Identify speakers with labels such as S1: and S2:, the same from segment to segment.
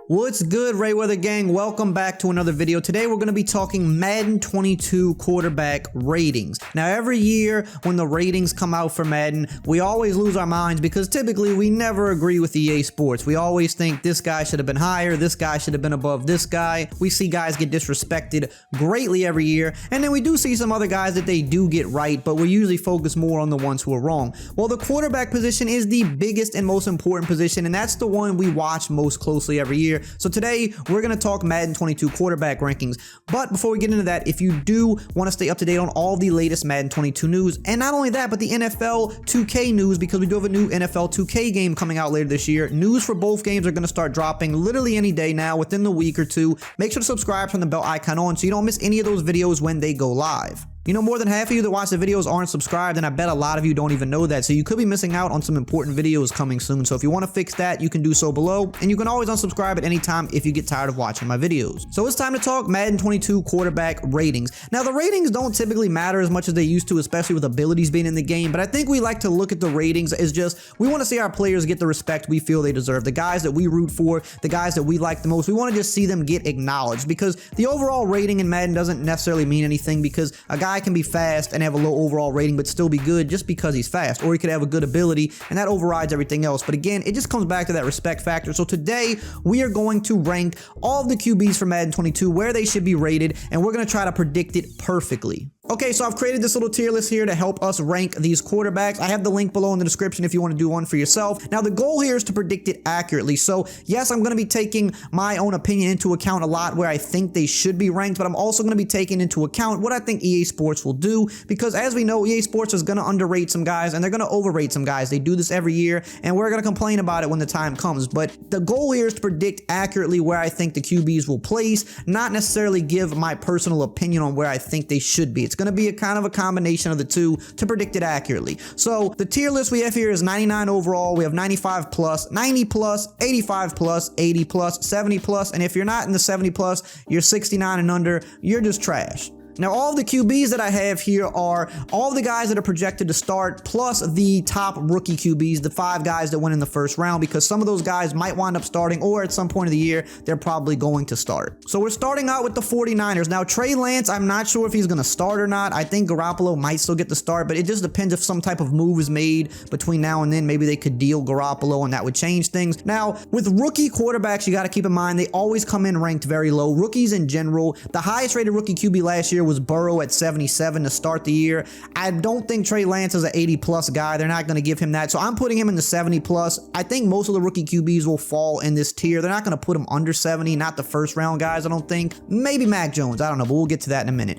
S1: What's good, RayWeather gang? Welcome back to another video. Today we're going to be talking Madden 22 quarterback ratings. Now every year when the ratings come out for Madden, we always lose our minds because typically we never agree with EA Sports. We always think this guy should have been higher, this guy should have been above this guy. We see guys get disrespected greatly every year, and then we do see some other guys that they do get right, but we usually focus more on the ones who are wrong. Well, the quarterback position is the biggest and most important position, and that's the one we watch most closely every year. So today we're going to talk Madden 22 quarterback rankings. But before we get into that, if you do want to stay up to date on all the latest Madden 22 news, and not only that, but the NFL 2K news, because we do have a new NFL 2K game coming out later this year. News for both games are going to start dropping literally any day now, within the week or two. Make sure to subscribe, turn the bell icon on so you don't miss any of those videos when they go live. You know, more than half of you that watch the videos aren't subscribed, and I bet a lot of you don't even know that, so you could be missing out on some important videos coming soon. So if you want to fix that, you can do so below, and you can always unsubscribe at any time if you get tired of watching my videos. So it's time to talk Madden 22 quarterback ratings. Now, the ratings don't typically matter as much as they used to, especially with abilities being in the game, but I think we like to look at the ratings as just, we want to see our players get the respect we feel they deserve. The guys that we root for, the guys that we like the most, we want to just see them get acknowledged, because the overall rating in Madden doesn't necessarily mean anything, because a guy can be fast and have a low overall rating but still be good just because he's fast, or he could have a good ability and that overrides everything else. But again, it just comes back to that respect factor. So today we are going to rank all of the QBs for Madden 22, where they should be rated, and we're going to try to predict it perfectly. Okay, so I've created this little tier list here to help us rank these quarterbacks. I have the link below in the description if you want to do one for yourself. Now, the goal here is to predict it accurately. So, yes, I'm going to be taking my own opinion into account a lot where I think they should be ranked, but I'm also going to be taking into account what I think EA Sports will do, because as we know, EA Sports is going to underrate some guys and they're going to overrate some guys. They do this every year, and we're going to complain about it when the time comes. But the goal here is to predict accurately where I think the QBs will place, not necessarily give my personal opinion on where I think they should be. It's going to be a kind of a combination of the two to predict it accurately. So the tier list we have here is 99 overall. We have 95 plus, 90 plus, 85 plus, 80 plus, 70 plus, and if you're not in the 70 plus, you're 69 and under, you're just trash. Now, all of the QBs that I have here are all the guys that are projected to start, plus the top rookie QBs, the 5 guys that went in the first round, because some of those guys might wind up starting, or at some point of the year, they're probably going to start. So we're starting out with the 49ers. Now, Trey Lance, I'm not sure if he's going to start or not. I think Garoppolo might still get the start, but it just depends if some type of move is made between now and then. Maybe they could deal Garoppolo, and that would change things. Now, with rookie quarterbacks, you got to keep in mind, they always come in ranked very low. Rookies in general, the highest rated rookie QB last year was Burrow at 77 to start the year. I don't think Trey Lance is an 80 plus guy. They're not going to give him that. So I'm putting him in the 70 plus. I think most of the rookie QBs will fall in this tier. They're not going to put him under 70, not the first round guys, I don't think. Maybe Mac Jones, I don't know, but we'll get to that in a minute.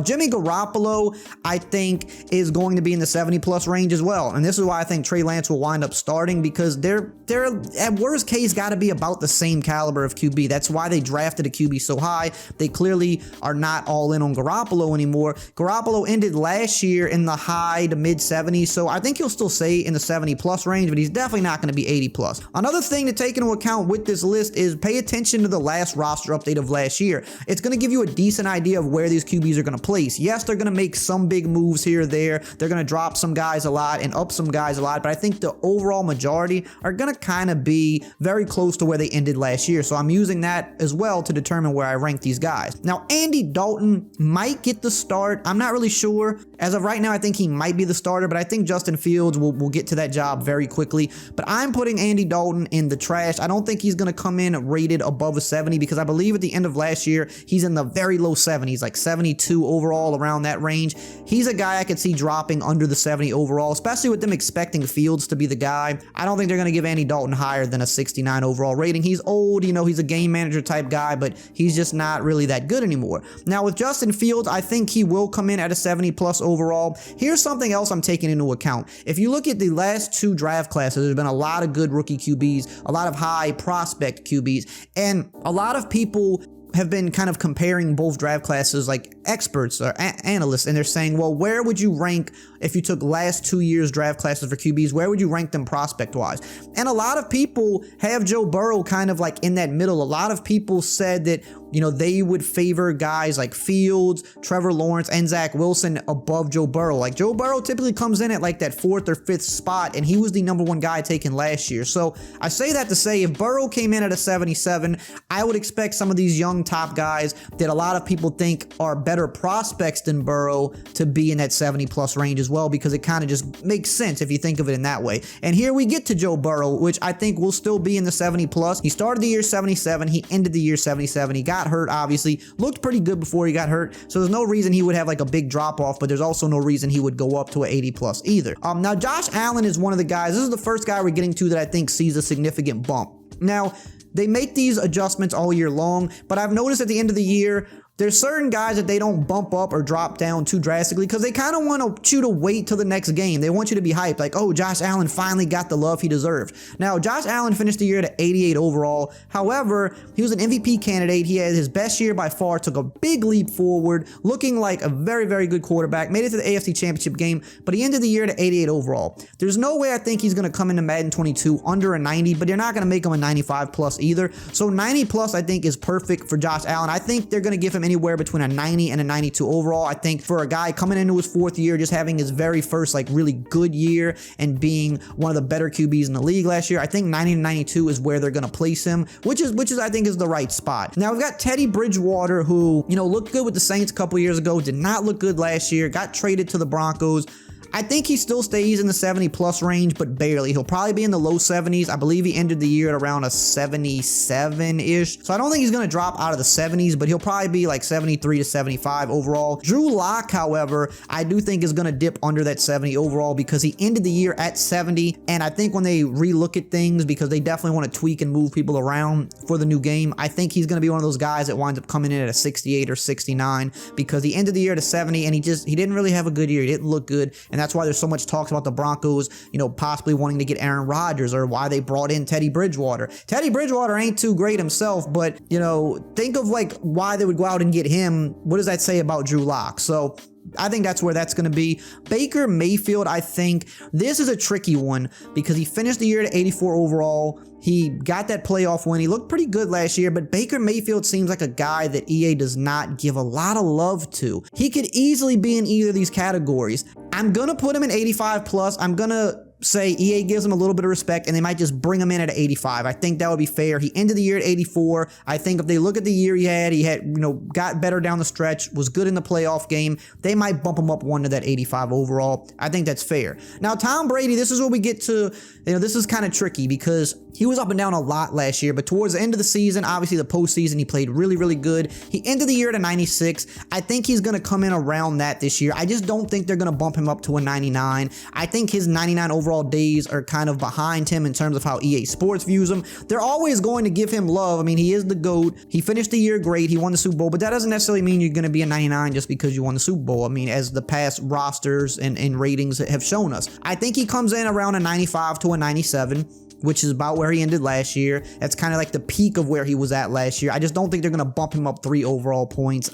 S1: Jimmy Garoppolo, I think, is going to be in the 70 plus range as well. And this is why I think Trey Lance will wind up starting, because they're at worst case got to be about the same caliber of QB. That's why they drafted a QB so high. They clearly are not all in on Garoppolo anymore. Garoppolo ended last year in the high to mid 70s, so I think he'll still stay in the 70 plus range, but he's definitely not going to be 80 plus. Another thing to take into account with this list is pay attention to the last roster update of last year. It's going to give you a decent idea of where these QBs are going to place. Yes, they're going to make some big moves here or there. They're going to drop some guys a lot and up some guys a lot, but I think the overall majority are going to kind of be very close to where they ended last year, so I'm using that as well to determine where I rank these guys. Now, Andy Dalton might get the start. I'm not really sure. As of right now, I think he might be the starter, but I think Justin Fields will get to that job very quickly. But I'm putting Andy Dalton in the trash. I don't think he's going to come in rated above a 70, because I believe at the end of last year, he's in the very low 70s, like 72 overall, around that range. He's a guy I could see dropping under the 70 overall, especially with them expecting Fields to be the guy. I don't think they're going to give Andy Dalton higher than a 69 overall rating. He's old, you know, he's a game manager type guy, but he's just not really that good anymore. Now, with Justin Fields, I think he will come in at a 70 plus overall. Here's something else I'm taking into account. If you look at the last 2 draft classes, there's been a lot of good rookie QBs, a lot of high prospect QBs, and a lot of people have been kind of comparing both draft classes, like experts or analysts, and they're saying, well, where would you rank if you took last 2 years draft classes for QBs? Where would you rank them prospect wise? And a lot of people have Joe Burrow kind of like in that middle. A lot of people said that, you know, they would favor guys like Fields, Trevor Lawrence, and Zach Wilson above Joe Burrow. Like Joe Burrow typically comes in at like that 4th or 5th spot, and he was the #1 guy taken last year. So I say that to say, if Burrow came in at a 77, I would expect some of these young top guys that a lot of people think are better prospects than Burrow to be in that 70+ range as well, because it kind of just makes sense if you think of it in that way. And here we get to Joe Burrow, which I think will still be in the 70+. He started the year 77. He ended the year 77. He got hurt, obviously. Looked pretty good before he got hurt, so there's no reason he would have like a big drop off, but there's also no reason he would go up to an 80+ either. Now Josh Allen is one of the guys. This is the first guy we're getting to that I think sees a significant bump. Now, they make these adjustments all year long, but I've noticed at the end of the year, there's certain guys that they don't bump up or drop down too drastically because they kind of want you to wait till the next game. They want you to be hyped like, oh, Josh Allen finally got the love he deserved. Now, Josh Allen finished the year at 88 overall. However, he was an MVP candidate. He had his best year by far, took a big leap forward, looking like a very, very good quarterback, made it to the AFC Championship game, but he ended the year at 88 overall. There's no way I think he's going to come into Madden 22 under a 90, but you're not going to make him a 95+ either. So 90+ I think is perfect for Josh Allen. I think they're going to give him anywhere between a 90 and a 92 overall. I think for a guy coming into his 4th year, just having his very first like really good year and being one of the better QBs in the league last year, I think 90 to 92 is where they're going to place him, which is I think is the right spot. Now we've got Teddy Bridgewater, who, you know, looked good with the Saints a couple years ago, did not look good last year, got traded to the Broncos. I think he still stays in the 70+ range, but barely. He'll probably be in the low 70s. I believe he ended the year at around a 77-ish. So I don't think he's going to drop out of the 70s, but he'll probably be like 73 to 75 overall. Drew Lock, however, I do think is going to dip under that 70 overall because he ended the year at 70. And I think when they relook at things, because they definitely want to tweak and move people around for the new game, I think he's going to be one of those guys that winds up coming in at a 68 or 69 because he ended the year at a 70 and he didn't really have a good year. He didn't look good. And that's why there's so much talk about the Broncos, you know, possibly wanting to get Aaron Rodgers, or why they brought in Teddy Bridgewater. Teddy Bridgewater ain't too great himself, but, you know, think of like why they would go out and get him. What does that say about Drew Lock? So I think that's where that's going to be. Baker Mayfield, I think this is a tricky one because he finished the year at 84 overall. He got that playoff win. He looked pretty good last year, but Baker Mayfield seems like a guy that EA does not give a lot of love to. He could easily be in either of these categories. I'm going to put him in 85+. I'm going to say EA gives him a little bit of respect and they might just bring him in at 85. I think that would be fair. He ended the year at 84. I think if they look at the year he had, you know, got better down the stretch, was good in the playoff game, they might bump him up one to that 85 overall. I think that's fair. Now, Tom Brady, this is where we get to, you know, this is kind of tricky because he was up and down a lot last year, but towards the end of the season, obviously the postseason, he played really, really good. He ended the year at a 96. I think he's going to come in around that this year. I just don't think they're going to bump him up to a 99. I think his 99 overall days are kind of behind him in terms of how EA Sports views him. They're always going to give him love. I mean, he is the GOAT. He finished the year great. He won the Super Bowl, but that doesn't necessarily mean you're going to be a 99 just because you won the Super Bowl. I mean, as the past rosters and ratings have shown us. I think he comes in around a 95 to a 97. Which is about where he ended last year. That's kind of like the peak of where he was at last year. I just don't think they're going to bump him up 3 overall points.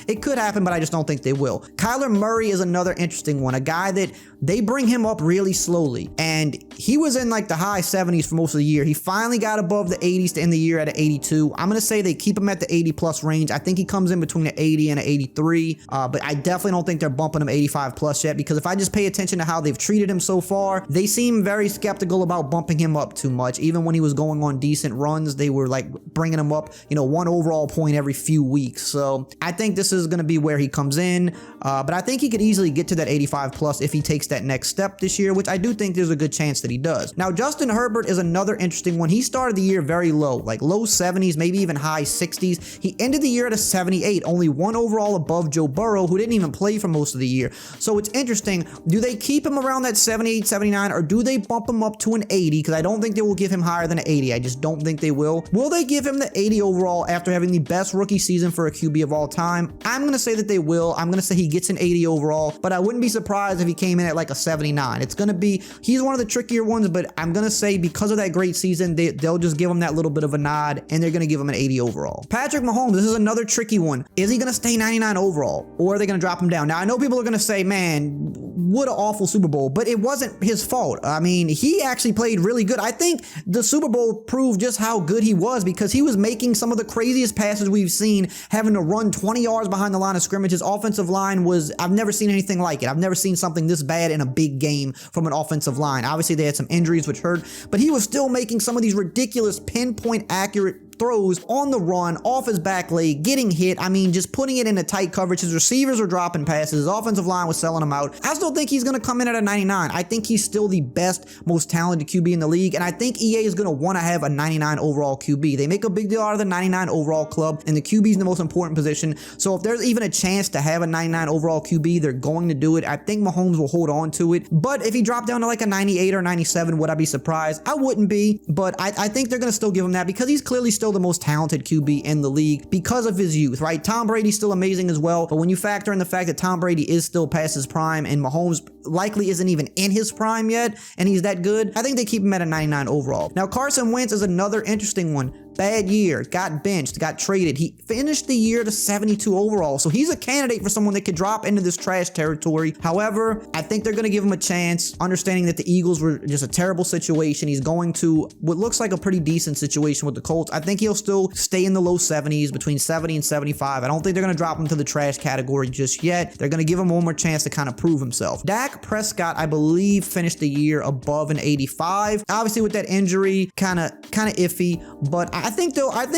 S1: It could happen, but I just don't think they will. Kyler Murray is another interesting one. A guy that they bring him up really slowly. And he was in like the high 70s for most of the year. He finally got above the 80s to end the year at an 82. I'm going to say they keep him at the 80+ range. I think he comes in between an 80 and an 83. But I definitely don't think they're bumping him 85+ yet, because if I just pay attention to how they've treated him so far, they seem very skeptical about bumping him up too much. Even when he was going on decent runs, they were like bringing him up, you know, 1 overall point every few weeks. So I think this is going to be where he comes in. But I think he could easily get to that 85+ if he takes that next step this year, which I do think there's a good chance that he does. Now, Justin Herbert is another interesting one. He started the year very low, like low 70s, maybe even high 60s. He ended the year at a 78, only 1 overall above Joe Burrow, who didn't even play for most of the year. So it's interesting. Do they keep him around that 78, 79, or do they bump him up to an 80? Because I don't think think they will give him higher than an 80. I just don't think they will. Will they give him the 80 overall after having the best rookie season for a QB of all time? I'm going to say that they will. I'm going to say he gets an 80 overall, but I wouldn't be surprised if he came in at like a 79. It's going to be, he's one of the trickier ones, but I'm going to say because of that great season, they'll just give him that little bit of a nod, and they're going to give him an 80 overall. Patrick Mahomes, this is another tricky one. Is he going to stay 99 overall, or are they going to drop him down? Now, I know people are going to say, man, what an awful Super Bowl, but it wasn't his fault. I mean, he actually played really good. I think the Super Bowl proved just how good he was because he was making some of the craziest passes we've seen, having to run 20 yards behind the line of scrimmage. His offensive line was, I've never seen anything like it. I've never seen something this bad in a big game from an offensive line. Obviously, they had some injuries which hurt, but he was still making some of these ridiculous pinpoint accurate throws on the run, off his back leg, getting hit. I mean, just putting it into tight coverage. His receivers were dropping passes. His offensive line was selling him out. I still think he's going to come in at a 99. I think he's still the best, most talented QB in the league, and I think EA is going to want to have a 99 overall QB. They make a big deal out of the 99 overall club, and the QB is the most important position. So if there's even a chance to have a 99 overall QB, they're going to do it. I think Mahomes will hold on to it, but if he dropped down to like a 98 or 97, would I be surprised? I wouldn't be, but I think they're going to still give him that because he's clearly still the most talented QB in the league because of his youth, right? Tom Brady's still amazing as well, but when you factor in the fact that Tom Brady is still past his prime and Mahomes likely isn't even in his prime yet, and he's that good, I think they keep him at a 99 overall. Now, Carson Wentz is another interesting one. Bad year, got benched, got traded. He finished the year to 72 overall, so he's a candidate for someone that could drop into this trash territory. However, I think they're going to give him a chance, understanding that the Eagles were just a terrible situation. He's going to what looks like a pretty decent situation with the Colts. I think he'll still stay in the low 70s, between 70 and 75. I don't think they're going to drop him to the trash category just yet. They're going to give him one more chance to kind of prove himself. Dak Prescott, I believe, finished the year above an 85. Obviously, with that injury, kind of iffy, but I think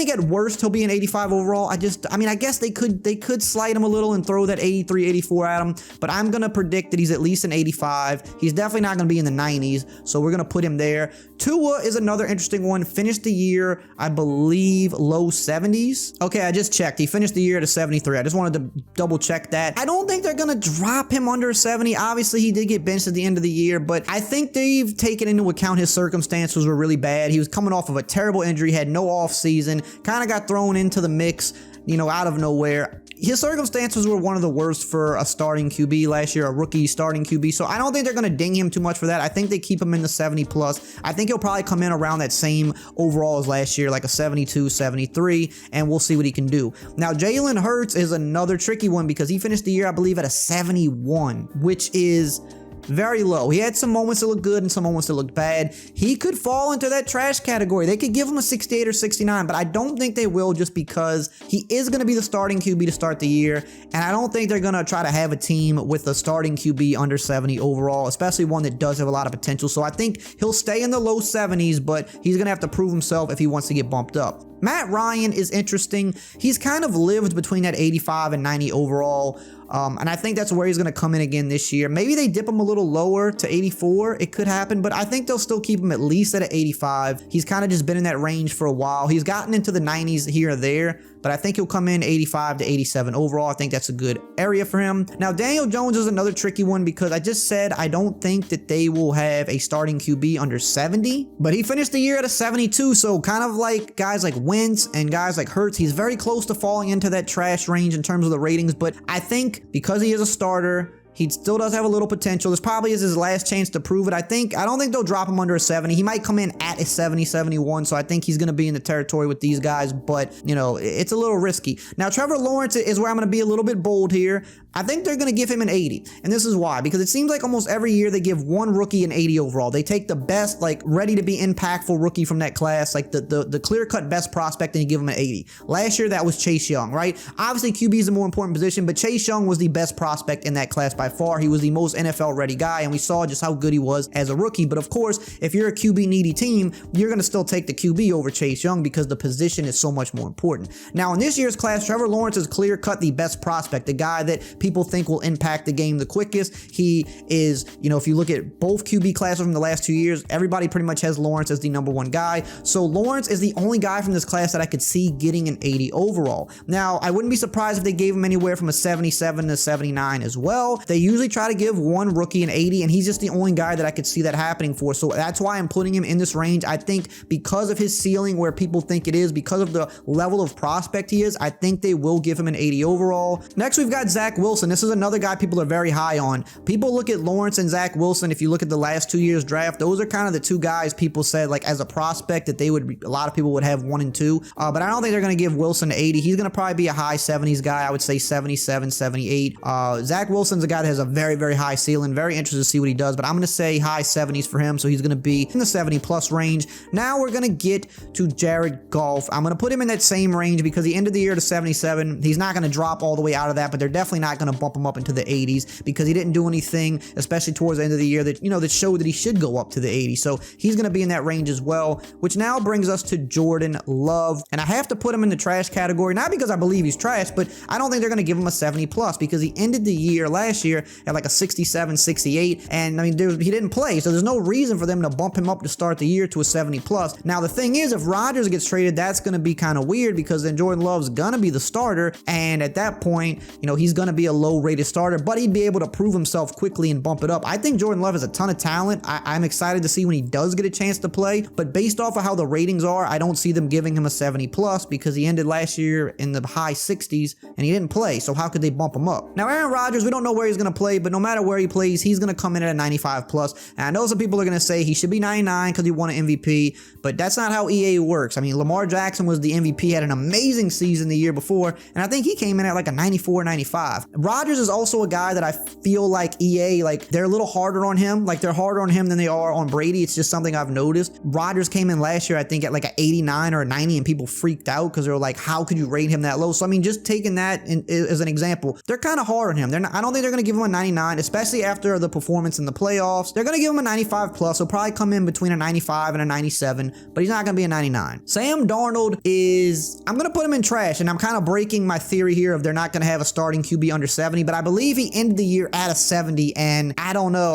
S1: at worst he'll be an 85 overall. I guess they could slide him a little and throw that 83, 84 at him, but I'm gonna predict that he's at least an 85. He's definitely not gonna be in the 90s, so we're gonna put him there. Tua is another interesting one. Finished the year, I believe, low 70s. Okay, I just checked. He finished the year at a 73. I just wanted to double check that. I don't think they're gonna drop him under 70. Obviously, he did get benched at the end of the year, but I think they've taken into account his circumstances were really bad. He was coming off of a terrible injury, had no off season, kind of got thrown into the mix, out of nowhere. His circumstances were one of the worst for a starting QB last year, a rookie starting QB, so I don't think they're going to ding him too much for that. I think they keep him in the 70 plus. I think he'll probably come in around that same overall as last year, like a 72, 73, and we'll see what he can do. Now, Jalen Hurts is another tricky one because he finished the year, I believe, at a 71, which is very low. He had some moments that looked good and some moments that looked bad. He could fall into that trash category. They could give him a 68 or 69, but I don't think they will just because he is going to be the starting QB to start the year, and I don't think they're going to try to have a team with a starting QB under 70 overall, especially one that does have a lot of potential. So I think he'll stay in the low 70s, but he's going to have to prove himself if he wants to get bumped up. Matt Ryan is interesting. He's kind of lived between that 85 and 90 overall. And I think that's where he's going to come in again this year. Maybe they dip him a little lower to 84. It could happen, but I think they'll still keep him at least at an 85. He's kind of just been in that range for a while. He's gotten into the 90s here or there, but I think he'll come in 85 to 87 overall. I think that's a good area for him. Now, Daniel Jones is another tricky one because I just said I don't think that they will have a starting QB under 70, but he finished the year at a 72, so kind of like guys like Wentz and guys like Hurts, he's very close to falling into that trash range in terms of the ratings, but I think because he is a starter, he still does have a little potential. This probably is his last chance to prove it. I don't think they'll drop him under a 70. He might come in at a 70, 71, so I think he's going to be in the territory with these guys, but, it's a little risky. Now, Trevor Lawrence is where I'm going to be a little bit bold here. I think they're going to give him an 80, and this is why, because it seems like almost every year they give one rookie an 80 overall. They take the best, ready to be impactful rookie from that class, the clear-cut best prospect, and you give him an 80. Last year, that was Chase Young, right? Obviously, QB is a more important position, but Chase Young was the best prospect in that class by far. He was the most NFL-ready guy, and we saw just how good he was as a rookie. But of course, if you're a QB-needy team, you're going to still take the QB over Chase Young because the position is so much more important. Now, in this year's class, Trevor Lawrence is clear-cut the best prospect, the guy that people think will impact the game the quickest. He is, if you look at both QB classes from the last 2 years, everybody pretty much has Lawrence as the #1 guy. So Lawrence is the only guy from this class that I could see getting an 80 overall. Now, I wouldn't be surprised if they gave him anywhere from a 77 to 79 as well. They usually try to give one rookie an 80, and he's just the only guy that I could see that happening for. So that's why I'm putting him in this range. I think because of his ceiling where people think it is, because of the level of prospect he is, I think they will give him an 80 overall. Next, we've got Zach Wilson. This is another guy people are very high on. People look at Lawrence and Zach Wilson. If you look at the last 2 years draft, those are kind of the two guys people said, like, as a prospect that a lot of people would have 1 and 2. But I don't think they're going to give Wilson an 80. He's going to probably be a high 70s guy. I would say 77, 78. Zach Wilson's a guy that has a very, very high ceiling. Very interested to see what he does, but I'm going to say high 70s for him. So he's going to be in the 70 plus range. Now we're going to get to Jared Goff. I'm going to put him in that same range because the end of the year to 77, he's not going to drop all the way out of that, but they're definitely not going to bump him up into the 80s because he didn't do anything, especially towards the end of the year, that that showed that he should go up to the 80s. So he's going to be in that range as well, which now brings us to Jordan Love. And I have to put him in the trash category, not because I believe he's trash, but I don't think they're going to give him a 70 plus because he ended the year last year at like a 67, 68. And I mean, he didn't play, so there's no reason for them to bump him up to start the year to a 70 plus. Now, the thing is, if Rodgers gets traded, that's going to be kind of weird because then Jordan Love's going to be the starter. And at that point, he's going to be a low rated starter, but he'd be able to prove himself quickly and bump it up. I think Jordan Love has a ton of talent. I'm excited to see when he does get a chance to play, but based off of how the ratings are, I don't see them giving him a 70 plus because he ended last year in the high 60s and he didn't play. So how could they bump him up? Now, Aaron Rodgers, we don't know where he's going to play, but no matter where he plays, he's going to come in at a 95 plus. And I know some people are going to say he should be 99 because he won an MVP, but that's not how EA works. I mean, Lamar Jackson was the MVP, had an amazing season the year before, and I think he came in at like a 94, 95. Rodgers is also a guy that I feel like EA, like they're a little harder on him. Like they're harder on him than they are on Brady. It's just something I've noticed. Rodgers came in last year, I think, at like an 89 or a 90, and people freaked out because they were like, how could you rate him that low? So I mean, just taking that as an example, they're kind of hard on him. I don't think they're going to give him a 99, especially after the performance in the playoffs. They're going to give him a 95 plus. He'll probably come in between a 95 and a 97, but he's not going to be a 99. Sam Darnold is, I'm going to put him in trash, and I'm kind of breaking my theory here of they're not going to have a starting QB under 70, but I believe he ended the year at a 70, and I don't know.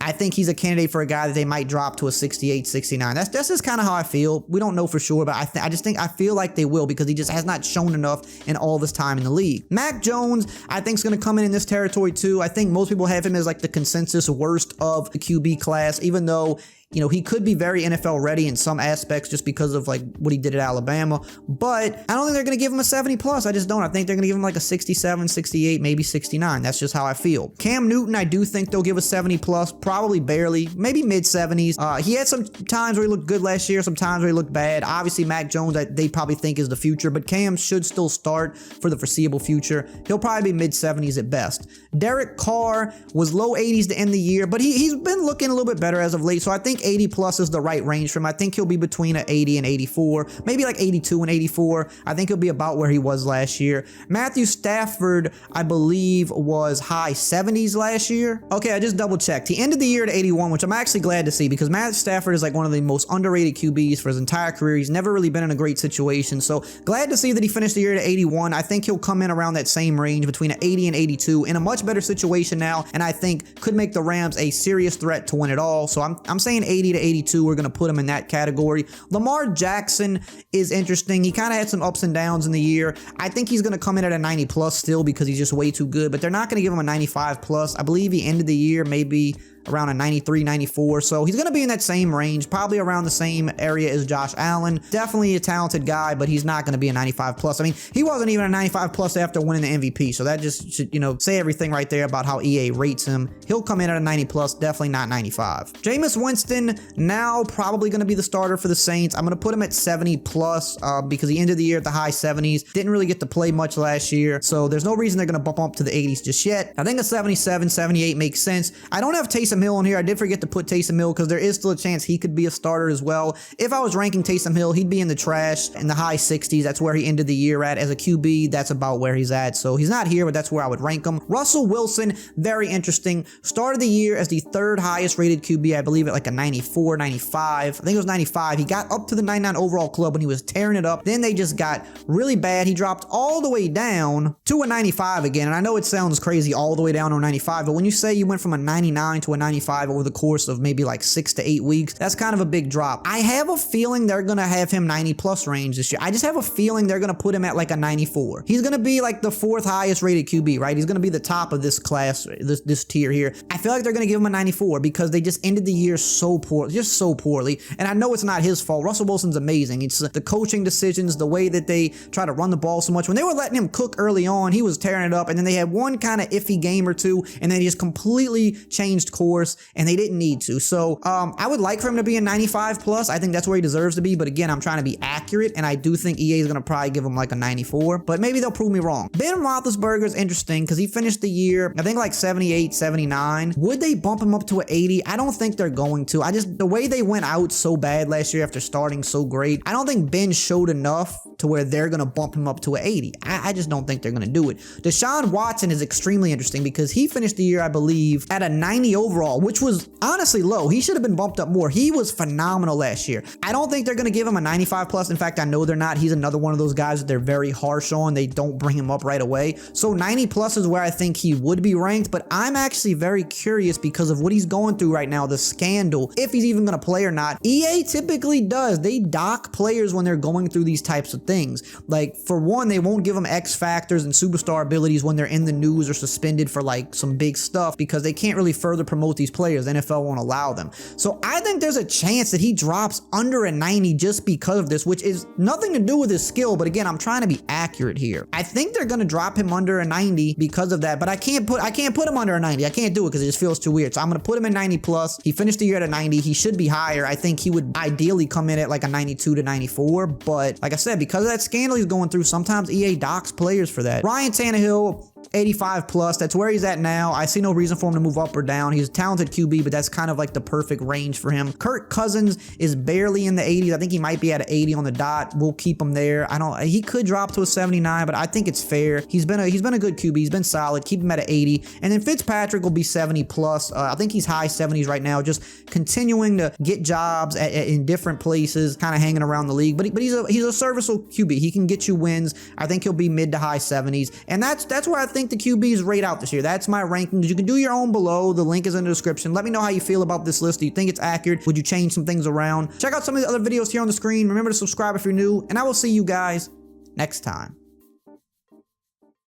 S1: I think he's a candidate for a guy that they might drop to a 68, 69. That's just kind of how I feel. We don't know for sure, but I feel like they will because he just has not shown enough in all of his time in the league. Mac Jones, I think, is going to come in this territory too. I think most people have him as like the consensus worst of the QB class, even though he could be very NFL ready in some aspects just because of like what he did at Alabama, but I don't think they're going to give him a 70 plus. I just don't. I think they're going to give him like a 67, 68, maybe 69. That's just how I feel. Cam Newton, I do think they'll give a 70 plus, probably barely, maybe mid 70s. He had some times where he looked good last year, some times where he looked bad. Obviously, Mac Jones, they probably think is the future, but Cam should still start for the foreseeable future. He'll probably be mid 70s at best. Derrick Carr was low 80s to end the year, but he's been looking a little bit better as of late, so I think 80 plus is the right range for him. I think he'll be between an 80 and 84, maybe like 82 and 84. I think he'll be about where he was last year. Matthew Stafford, I believe, was high 70s last year. Okay, I just double checked. He ended the year at 81, which I'm actually glad to see because Matthew Stafford is like one of the most underrated QBs for his entire career. He's never really been in a great situation, so glad to see that he finished the year at 81. I think he'll come in around that same range between an 80 and 82 in a much better situation now, and I think could make the Rams a serious threat to win it all. So I'm saying 80 to 82. We're going to put him in that category. Lamar Jackson is interesting. He kind of had some ups and downs in the year. I think he's going to come in at a 90 plus still because he's just way too good, but they're not going to give him a 95 plus. I believe he ended the year maybe around a 93, 94. So he's going to be in that same range, probably around the same area as Josh Allen. Definitely a talented guy, but he's not going to be a 95 plus. I mean, he wasn't even a 95 plus after winning the MVP. So that just should, say everything right there about how EA rates him. He'll come in at a 90 plus, definitely not 95. Jameis Winston, now probably going to be the starter for the Saints. I'm going to put him at 70 plus because he ended the year at the high 70s. Didn't really get to play much last year. So there's no reason they're going to bump up to the 80s just yet. I think a 77, 78 makes sense. I don't have Taysom Taysom Hill in here. I did forget to put Taysom Hill because there is still a chance he could be a starter as well. If I was ranking Taysom Hill, he'd be in the trash in the high 60s. That's where he ended the year at. As a QB, that's about where he's at. So he's not here, but that's where I would rank him. Russell Wilson, very interesting. Started the year as the third highest rated QB, I believe at like a 94, 95. I think it was 95. He got up to the 99 overall club when he was tearing it up. Then they just got really bad. He dropped all the way down to a 95 again. And I know it sounds crazy all the way down to a 95, but when you say you went from a 99 to a 95 over the course of maybe like 6 to 8 weeks, that's kind of a big drop. I have a feeling they're going to have him 90 plus range this year. I just have a feeling they're going to put him at like a 94. He's going to be like the fourth highest rated QB, right? He's going to be the top of this class, this tier here. I feel like they're going to give him a 94 because they just ended the year so poor, just so poorly. And I know it's not his fault. Russell Wilson's amazing. It's the coaching decisions, the way that they try to run the ball so much. When they were letting him cook early on, he was tearing it up. And then they had one kind of iffy game or two, and then he just completely changed course, and they didn't need to. So I would like for him to be a 95 plus. I think that's where he deserves to be. But again, I'm trying to be accurate, and I do think EA is going to probably give him like a 94, but maybe they'll prove me wrong. Ben Roethlisberger is interesting because he finished the year, I think like 78, 79. Would they bump him up to an 80? I don't think they're going to. The way they went out so bad last year after starting so great, I don't think Ben showed enough to where they're going to bump him up to an 80. I just don't think they're going to do it. Deshaun Watson is extremely interesting because he finished the year, I believe, at a 90 overall, which was honestly low. He should have been bumped up more. He was phenomenal last year. I don't think they're going to give him a 95 plus. In fact, I know they're not. He's another one of those guys that they're very harsh on. They don't bring him up right away. So 90 plus is where I think he would be ranked, but I'm actually very curious because of what he's going through right now, the scandal, if he's even going to play or not. EA typically does. They dock players when they're going through these types of things. Like, for one, they won't give them X factors and superstar abilities when they're in the news or suspended for like some big stuff because they can't really further promote these players. The NFL won't allow them. So I think there's a chance that he drops under a 90 just because of this, which is nothing to do with his skill. But again, I'm trying to be accurate here. I think they're going to drop him under a 90 because of that, but I can't put him under a 90. I can't do it because it just feels too weird. So I'm going to put him in 90 plus. He finished the year at a 90. He should be higher. I think he would ideally come in at like a 92 to 94. But like I said, because of that scandal he's going through, sometimes EA docks players for that. Ryan Tannehill, 85 plus. That's where he's at now. I see no reason for him to move up or down. He's a talented QB, but that's kind of like the perfect range for him. Kirk Cousins is barely in the 80s. I think he might be at an 80 on the dot. We'll keep him there. He could drop to a 79, but I think it's fair. He's been a good QB. He's been solid. Keep him at an 80. And then Fitzpatrick will be 70 plus. I think he's high 70s right now, just continuing to get jobs in different places, kind of hanging around the league. But he's a serviceable QB. He can get you wins. I think he'll be mid to high 70s. And that's where I think the QBs rate out this year. That's my rankings. You can do your own below. The link is in the description. Let me know how you feel about this list. Do you think it's accurate? Would you change some things around? Check out some of the other videos here on the screen. Remember to subscribe if you're new, and I will see you guys next time.